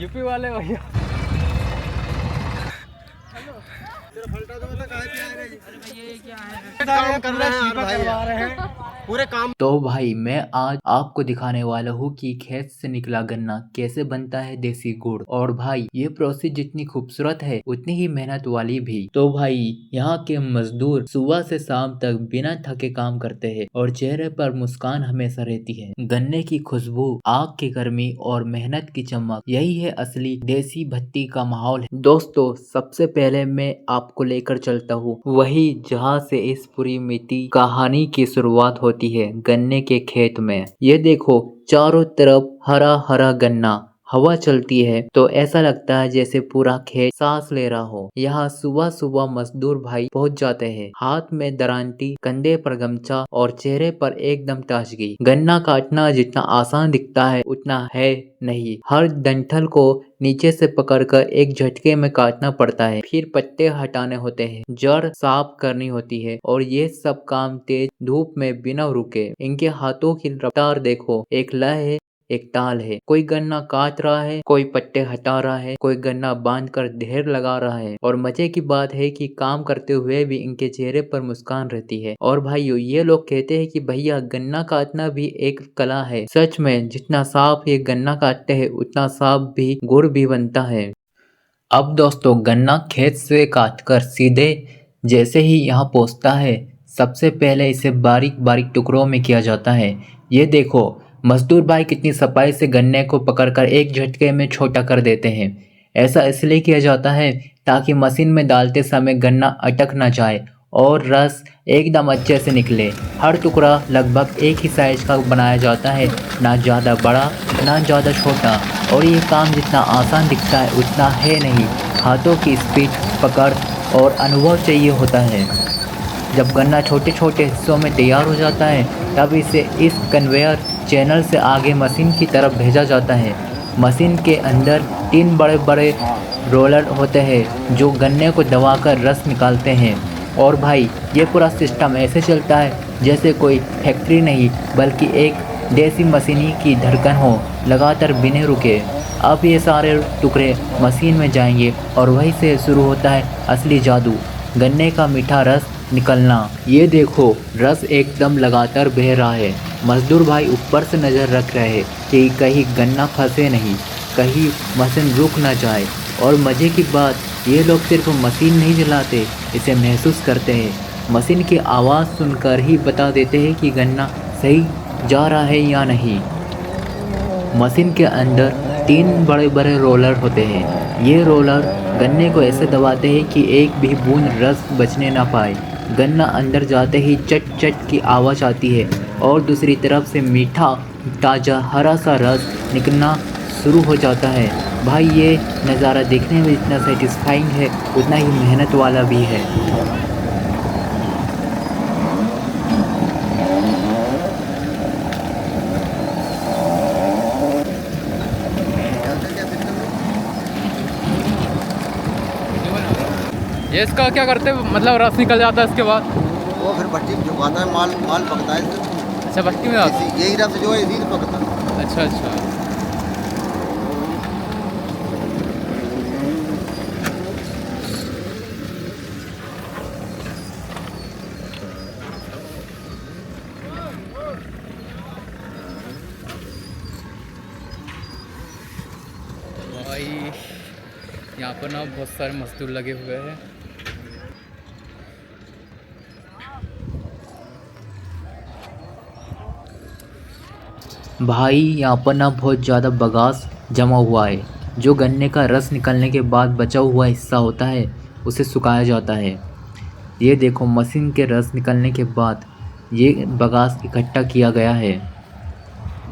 UP वाले भैया। काम कर रहे हैं पूरे काम। तो भाई मैं आज आपको दिखाने वाला हूँ कि खेत से निकला गन्ना कैसे बनता है देसी गुड़। और भाई ये प्रोसेस जितनी खूबसूरत है उतनी ही मेहनत वाली भी। तो भाई यहाँ के मजदूर सुबह से शाम तक बिना थके काम करते हैं और चेहरे पर मुस्कान हमेशा रहती है। गन्ने की खुशबू, आग की गर्मी और मेहनत की चमक, यही है असली देसी भट्टी का माहौल है। दोस्तों सबसे पहले मैं आपको लेकर चलता हूँ वही जहाँ से इस पूरी मिट्टी कहानी की शुरुआत होती है, गन्ने के खेत में। ये देखो चारों तरफ हरा हरा गन्ना, हवा चलती है तो ऐसा लगता है जैसे पूरा खेत सांस ले रहा हो। यहाँ सुबह सुबह मजदूर भाई पहुँच जाते हैं, हाथ में दरांती, कंधे पर गमछा और चेहरे पर एकदम ताजगी। गन्ना काटना जितना आसान दिखता है उतना है नहीं। हर डंठल को नीचे से पकड़कर एक झटके में काटना पड़ता है, फिर पत्ते हटाने होते हैं, जड़ साफ करनी होती है और ये सब काम तेज धूप में बिना रुके। इनके हाथों की रफ्तार देखो, एक लय है एक ताल है। कोई गन्ना काट रहा है, कोई पत्ते हटा रहा है, कोई गन्ना बांध कर ढेर लगा रहा है। और मजे की बात है कि काम करते हुए भी इनके चेहरे पर मुस्कान रहती है। और भाइयों ये लोग कहते हैं कि भैया गन्ना काटना भी एक कला है। सच में जितना साफ ये गन्ना काटते हैं उतना साफ भी गुड़ भी बनता है। अब दोस्तों गन्ना खेत से काटकर सीधे जैसे ही यहाँ पहुँचता है, सबसे पहले इसे बारीक बारीक टुकड़ों में किया जाता है। ये देखो मजदूर भाई कितनी सफाई से गन्ने को पकड़कर एक झटके में छोटा कर देते हैं। ऐसा इसलिए किया जाता है ताकि मशीन में डालते समय गन्ना अटक न जाए और रस एकदम अच्छे से निकले। हर टुकड़ा लगभग एक ही साइज का बनाया जाता है, ना ज़्यादा बड़ा ना ज़्यादा छोटा। और ये काम जितना आसान दिखता है उतना है नहीं। हाथों की स्पीड, पकड़ और अनुभव चाहिए होता है। जब गन्ना छोटे छोटे हिस्सों में तैयार हो जाता है तब इसे इस कन्वेयर चैनल से आगे मशीन की तरफ भेजा जाता है। मशीन के अंदर 3 बड़े बड़े रोलर होते हैं जो गन्ने को दबाकर रस निकालते हैं। और भाई ये पूरा सिस्टम ऐसे चलता है जैसे कोई फैक्ट्री नहीं बल्कि एक देसी मशीनी की धड़कन हो, लगातार बिना रुके। अब ये सारे टुकड़े मशीन में जाएंगे और वहीं से शुरू होता है असली जादू, गन्ने का मीठा रस निकलना। ये देखो रस एकदम लगातार बह रहा है। मजदूर भाई ऊपर से नज़र रख रहे हैं कि कहीं गन्ना फंसे नहीं, कहीं मशीन रुक ना जाए। और मज़े की बात ये लोग सिर्फ मशीन नहीं चलाते, इसे महसूस करते हैं। मशीन की आवाज़ सुनकर ही बता देते हैं कि गन्ना सही जा रहा है या नहीं। मशीन के अंदर 3 बड़े बड़े रोलर होते हैं। ये रोलर गन्ने को ऐसे दबाते हैं कि एक भी बूंद रस बचने ना पाए। गन्ना अंदर जाते ही चट चट की आवाज़ आती है और दूसरी तरफ से मीठा ताज़ा हरा सा रस निकलना शुरू हो जाता है। भाई ये नज़ारा देखने में जितना सेटिस्फाइंग है उतना ही मेहनत वाला भी है। ये इसका क्या करते हैं, मतलब रस निकल जाता है इसके बाद वो फिर भट्टी में झुकाता है, माल माल पकता है इसमें। अच्छा भट्टी में डालते हैं। यही रस जो है इसी से पकता है। अच्छा अच्छा। भाई यहाँ पर ना बहुत सारे मजदूर लगे हुए हैं। भाई यहाँ पर ना बहुत ज़्यादा बगास जमा हुआ है। जो गन्ने का रस निकलने के बाद बचा हुआ हिस्सा होता है उसे सुखाया जाता है। ये देखो मशीन के रस निकलने के बाद ये बगास इकट्ठा किया गया है।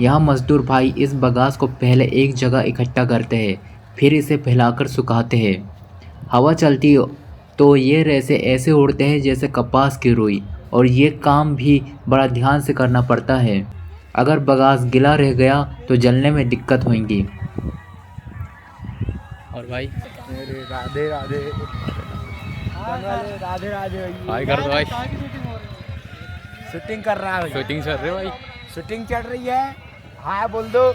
यहाँ मजदूर भाई इस बगास को पहले एक जगह इकट्ठा करते हैं, फिर इसे फैलाकर सुखाते हैं। हवा चलती तो ये रेसे ऐसे उड़ते हैं जैसे कपास की रुई। और ये काम भी बड़ा ध्यान से करना पड़ता है, अगर बगास गीला रह गया तो जलने में दिक्कत होगी। और भाई राधे राधे राधे राधे हाय कर दो भाई। शूटिंग कर रहा है, शूटिंग चल रही है भाई। शूटिंग चल रही है। हाँ बोल दो।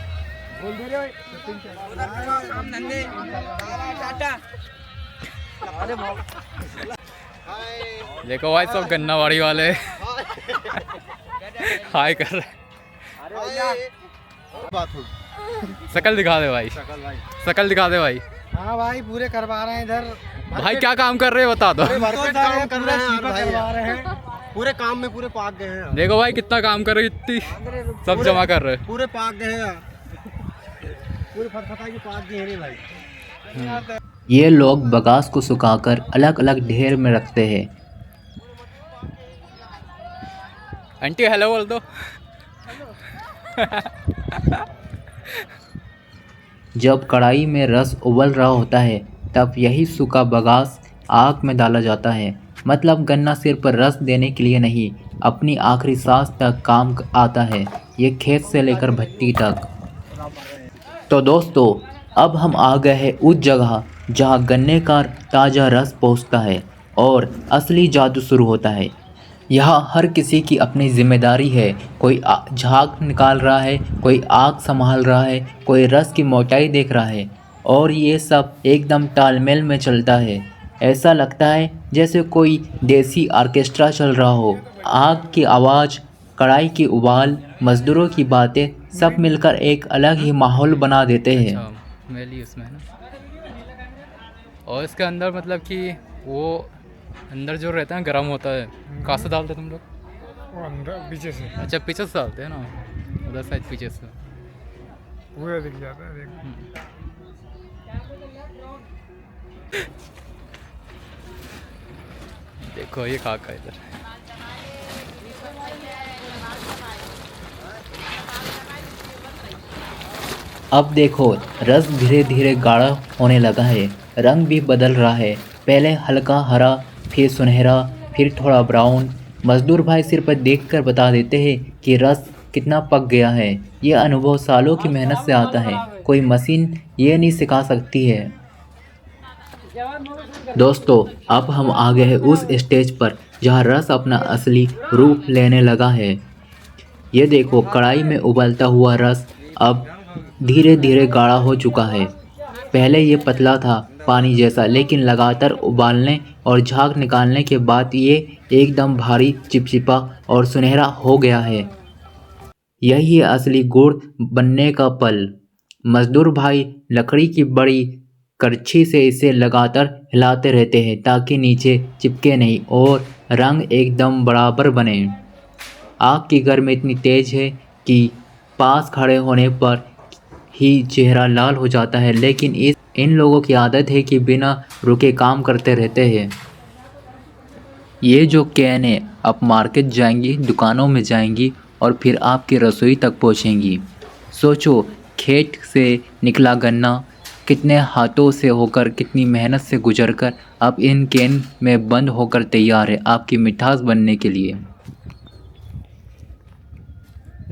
देखो भाई सब गन्नाबाड़ी वाले हाय कर रहे हैं। बात हो शकल दिखा दे भाई, शकल दिखा दे भाई। हाँ भाई पूरे करवा रहे हैं इधर। भाई क्या काम कर रहे हैं बता दो। भरपेट काम कर रहे हैं शीपा भाई, करवा रहे हैं। पूरे काम में पूरे पाक गए हैं, देखो भाई कितना काम कर रहे हैं, इतनी सब जमा कर रहे हैं। पूरे पाक गए हैं, पूरे फटफटाई की पाक गए हैं भाई। ये लोग बगास को सुखाकर अलग अलग ढेर में रखते हैं। आंटी हेलो बोल दो। जब कढ़ाई में रस उबल रहा होता है तब यही सूखा बगास आग में डाला जाता है। मतलब गन्ना सिर्फ रस देने के लिए नहीं, अपनी आखिरी सांस तक काम आता है। ये खेत से लेकर भट्टी तक। तो दोस्तों, अब हम आ गए हैं उस जगह जहां गन्ने का ताज़ा रस पहुंचता है और असली जादू शुरू होता है। यहाँ हर किसी की अपनी जिम्मेदारी है। कोई झाग निकाल रहा है, कोई आग संभाल रहा है, कोई रस की मोटाई देख रहा है और ये सब एकदम तालमेल में चलता है। ऐसा लगता है जैसे कोई देसी ऑर्केस्ट्रा चल रहा हो। आग की आवाज़, कढ़ाई की उबाल, मज़दूरों की बातें सब मिलकर एक अलग ही माहौल बना देते हैं। अच्छा मैली उसमें है ना। और इसके अंदर मतलब कि वो अंदर जो रहता है गर्म होता है। कहाँ से डालते तुम लोग? वो अंदर पीछे से अच्छा पीछे से डालते हैं ना, उधर साइड पीछे से। पूरा दिख जाता है देखो। देखो ये काका इधर। अब देखो रस धीरे धीरे गाढ़ा होने लगा है, रंग भी बदल रहा है। पहले हल्का हरा, फिर सुनहरा, फिर थोड़ा ब्राउन। मजदूर भाई सिर पर देखकर बता देते हैं कि रस कितना पक गया है। ये अनुभव सालों की मेहनत से आता है, कोई मशीन ये नहीं सिखा सकती है। दोस्तों, अब हम आ गए हैं उस स्टेज पर जहाँ रस अपना असली रूप लेने लगा है। ये देखो कढ़ाई में उबलता हुआ रस अब धीरे धीरे गाढ़ा हो चुका है। पहले ये पतला था पानी जैसा, लेकिन लगातार उबालने और झाग निकालने के बाद ये एकदम भारी, चिपचिपा और सुनहरा हो गया है। यही है असली गुड़ बनने का पल। मजदूर भाई लकड़ी की बड़ी करछी से इसे लगातार हिलाते रहते हैं ताकि नीचे चिपके नहीं और रंग एकदम बराबर बने। आग की गर्मी इतनी तेज है कि पास खड़े होने पर ही चेहरा लाल हो जाता है, लेकिन इन लोगों की आदत है कि बिना रुके काम करते रहते हैं। ये जो कैन है अब मार्केट जाएंगी, दुकानों में जाएंगी और फिर आपकी रसोई तक पहुंचेंगी। सोचो, खेत से निकला गन्ना कितने हाथों से होकर, कितनी मेहनत से गुजरकर अब इन कैन में बंद होकर तैयार है आपकी मिठास बनने के लिए।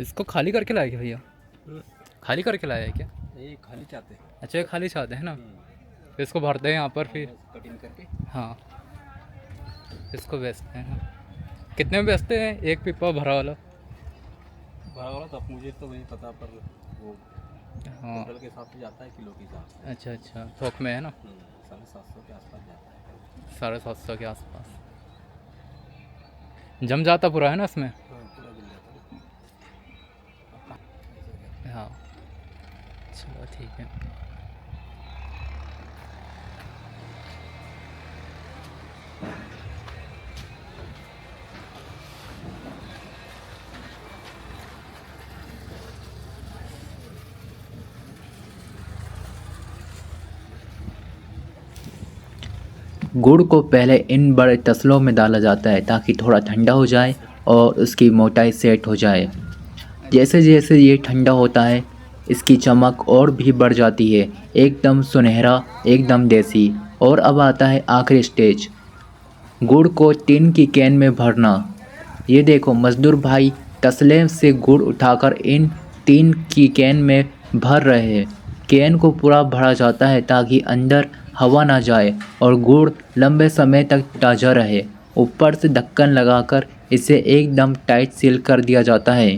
इसको खाली करके लाए क्या भैया? खाली करके लाया है क्या? ये खाली चाहते हैं। अच्छा ये खाली चाहते हैं ना, फिर इसको भरते हैं यहाँ पर, फिर कटिंग करके हाँ इसको बेचते हैं ना। कितने में बेचते हैं एक पिपा भरा वाला? तो मुझे तो नहीं पता, पर वो हाँ बोतल के हिसाब से जाता है, किलो के हिसाब से। अच्छा अच्छा थोक में है ना, 750 के आसपास जाता है। 750 के आसपास जम जाता पूरा है ना इसमें। पूरा मिल जाता है। हाँ चलो ठीक है। गुड़ को पहले इन बड़े तसलों में डाला जाता है ताकि थोड़ा ठंडा हो जाए और उसकी मोटाई सेट हो जाए। जैसे जैसे ये ठंडा होता है इसकी चमक और भी बढ़ जाती है, एकदम सुनहरा, एकदम देसी। और अब आता है आखिरी स्टेज, गुड़ को टिन की कैन में भरना। ये देखो मजदूर भाई तसले से गुड़ उठाकर इन टिन की कैन में भर रहे हैं। कैन को पूरा भरा जाता है ताकि अंदर हवा ना जाए और गुड़ लंबे समय तक ताज़ा रहे। ऊपर से ढक्कन लगाकर इसे एकदम टाइट सील कर दिया जाता है।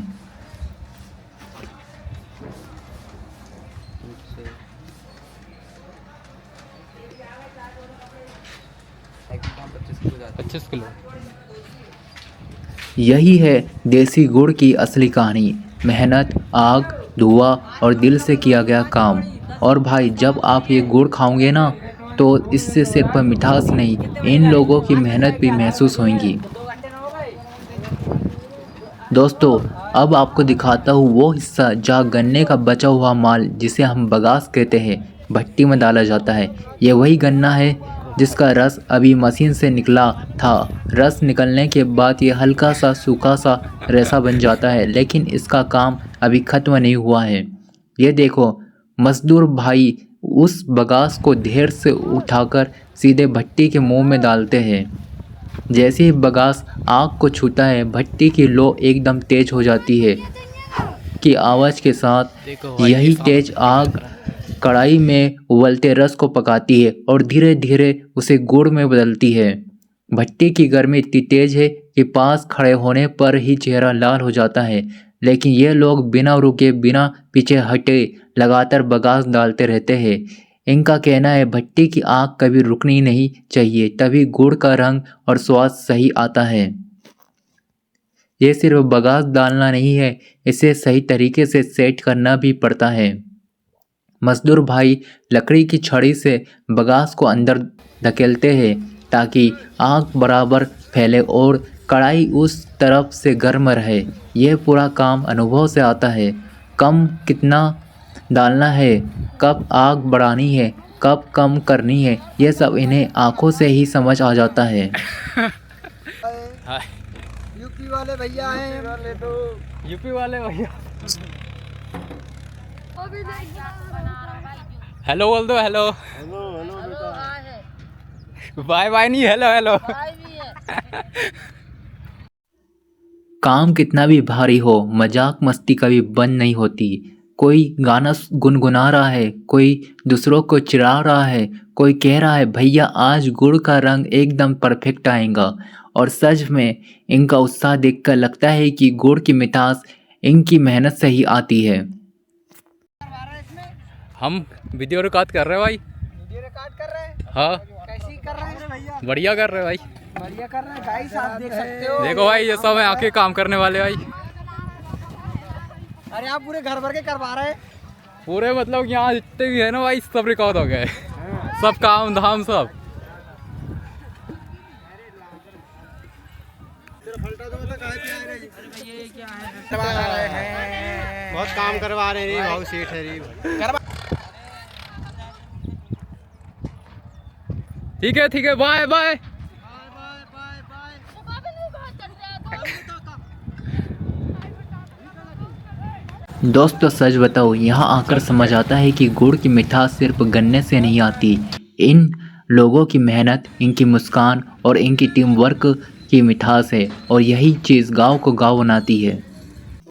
किलो। यही है देसी गुड़ की असली कहानी। मेहनत, आग, धुआं और दिल से किया गया काम। और भाई जब आप ये गुड़ खाओगे ना तो इससे सिर्फ मिठास नहीं, इन लोगों की मेहनत भी महसूस होगी। दोस्तों अब आपको दिखाता हूँ वो हिस्सा जहाँ गन्ने का बचा हुआ माल, जिसे हम बगास कहते हैं, भट्टी में डाला जाता है। ये वही गन्ना है जिसका रस अभी मशीन से निकला था। रस निकलने के बाद ये हल्का सा सूखा सा रेसा बन जाता है, लेकिन इसका काम अभी ख़त्म नहीं हुआ है। ये देखो मजदूर भाई उस बगास को ढेर से उठाकर सीधे भट्टी के मुंह में डालते हैं। जैसे ही बगास आग को छूता है, भट्टी की लो एकदम तेज हो जाती है कि आवाज़ के साथ देखो भाई, यही ये सामने तेज आग कढ़ाई में उबलते रस को पकाती है और धीरे धीरे उसे गुड़ में बदलती है। भट्टी की गर्मी इतनी तेज है कि पास खड़े होने पर ही चेहरा लाल हो जाता है, लेकिन ये लोग बिना रुके बिना पीछे हटे लगातार बगास डालते रहते हैं। इनका कहना है भट्टी की आग कभी रुकनी नहीं चाहिए, तभी गुड़ का रंग और स्वाद सही आता है। ये सिर्फ बगास डालना नहीं है, इसे सही तरीके से सेट करना भी पड़ता है। मजदूर भाई लकड़ी की छड़ी से बगास को अंदर धकेलते हैं ताकि आग बराबर फैले और कढ़ाई उस तरफ से गर्म रहे। यह पूरा काम अनुभव से आता है। कम कितना डालना है, कब आग बढ़ानी है, कब कम करनी है, यह सब इन्हें आंखों से ही समझ आ जाता है। यूपी वाले भैया हैं, यूपी वाले भैया हेलो बोल दो। हेलो बाय बाय नहीं, हेलो हेलो। काम कितना भी भारी हो, मजाक मस्ती कभी बंद नहीं होती। कोई गाना गुनगुना रहा है, कोई दूसरों को चिढ़ा रहा है, कोई कह रहा है भैया आज गुड़ का रंग एकदम परफेक्ट आएगा। और सच में इनका उत्साह देखकर लगता है कि गुड़ की मिठास इनकी मेहनत से ही आती है। हम वीडियो रिकॉर्ड कर रहे हैं भाई। वीडियो रिकॉर्ड कर रहे हैं। हाँ कैसी कर रहे हैं भैया? बढ़िया कर रहे हैं भाई। बढ़िया कर रहे हैं गाइस, आप देख सकते हो। देखो भाई ये सब है आके काम करने वाले भाई। अरे आप पूरे घर भर के करवा रहे हैं। पूरे मतलब यहाँ जितने भी है ना भाई सब रिकॉर्ड हो गए। सब काम धाम सब। बहुत काम करवा रहे हैं भाऊ सेठ है। ठीक है बाय बाय। दोस्तों सच बताओ, यहाँ आकर समझ आता है कि गुड़ की मिठास सिर्फ गन्ने से नहीं आती। इन लोगों की मेहनत, इनकी मुस्कान और इनकी टीम वर्क की मिठास है, और यही चीज़ गांव को गांव बनाती है।